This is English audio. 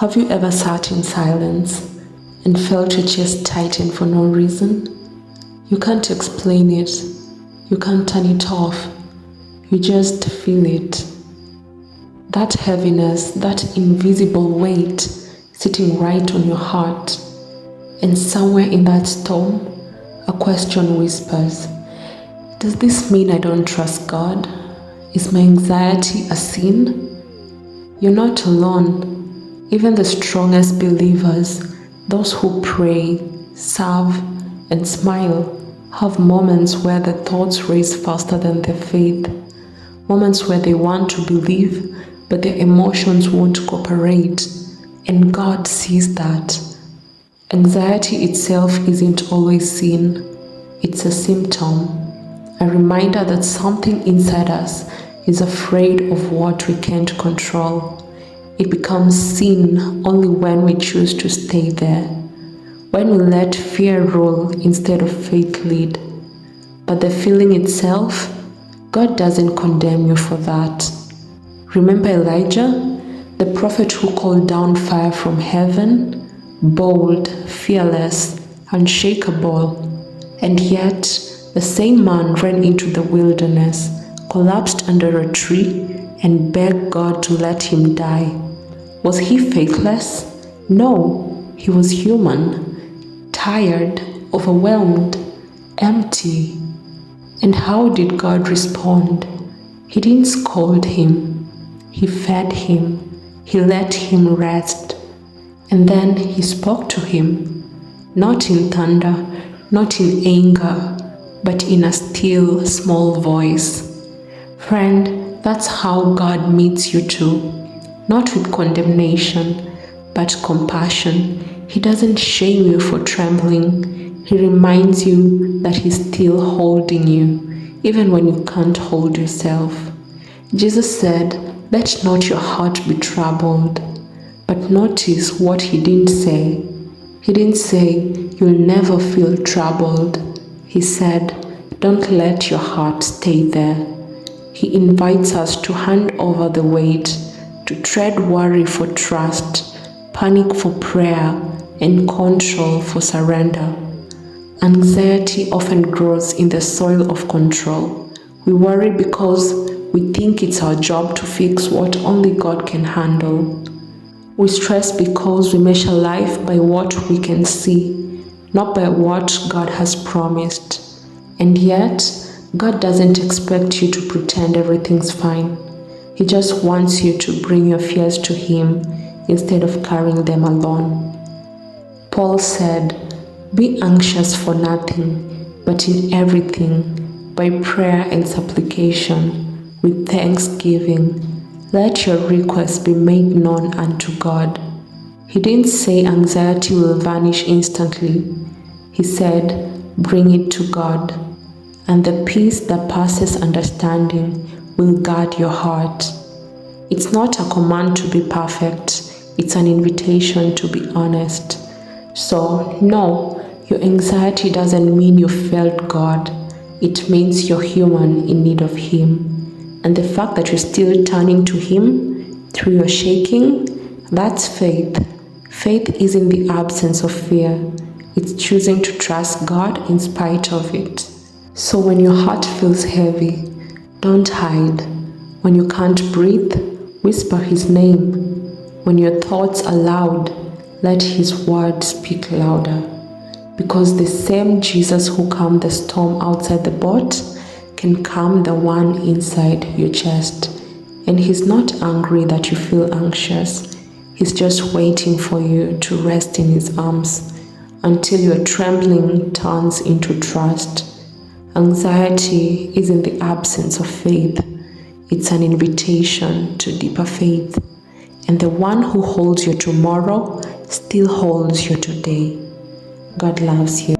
Have you ever sat in silence and felt your chest tighten for no reason? You can't explain it. You can't turn it off. You just feel it. That heaviness, that invisible weight sitting right on your heart. And somewhere in that storm, a question whispers, does this mean I don't trust God? Is my anxiety a sin? You're not alone. Even the strongest believers, those who pray, serve, and smile, have moments where the thoughts race faster than their faith. Moments where they want to believe, but their emotions won't cooperate. And God sees that. Anxiety itself isn't always sin. It's a symptom, a reminder that something inside us is afraid of what we can't control. It becomes sin only when we choose to stay there, when we let fear rule instead of faith lead. But the feeling itself, God doesn't condemn you for that. Remember Elijah, the prophet who called down fire from heaven? Bold, fearless, unshakable, and yet the same man ran into the wilderness, collapsed under a tree, and begged God to let him die. Was he faithless? No, he was human, tired, overwhelmed, empty. And how did God respond? He didn't scold him. He fed him. He let him rest. And then he spoke to him, not in thunder, not in anger, but in a still, small voice. Friend, that's how God meets you too. Not with condemnation, but compassion. He doesn't shame you for trembling. He reminds you that He's still holding you, even when you can't hold yourself. Jesus said, "Let not your heart be troubled." But notice what He didn't say. He didn't say, "You'll never feel troubled." He said, "Don't let your heart stay there." He invites us to hand over the weight, to trade worry for trust, panic for prayer, and control for surrender. Anxiety often grows in the soil of control. We worry because we think it's our job to fix what only God can handle. We stress because we measure life by what we can see, not by what God has promised. And yet, God doesn't expect you to pretend everything's fine. He just wants you to bring your fears to Him instead of carrying them alone. Paul said, "Be anxious for nothing, but in everything, by prayer and supplication, with thanksgiving, let your requests be made known unto God." He didn't say anxiety will vanish instantly. He said, bring it to God, and the peace that passes understanding will guard your heart. It's not a command to be perfect. It's an invitation to be honest. So, no, your anxiety doesn't mean you failed God. It means you're human in need of Him. And the fact that you're still turning to Him through your shaking, that's faith. Faith isn't the absence of fear. It's choosing to trust God in spite of it. So when your heart feels heavy, don't hide. When you can't breathe, whisper His name. When your thoughts are loud, let His word speak louder. Because the same Jesus who calmed the storm outside the boat can calm the one inside your chest. And He's not angry that you feel anxious. He's just waiting for you to rest in His arms until your trembling turns into trust. Anxiety isn't the absence of faith. It's an invitation to deeper faith. And the one who holds you tomorrow still holds you today. God loves you.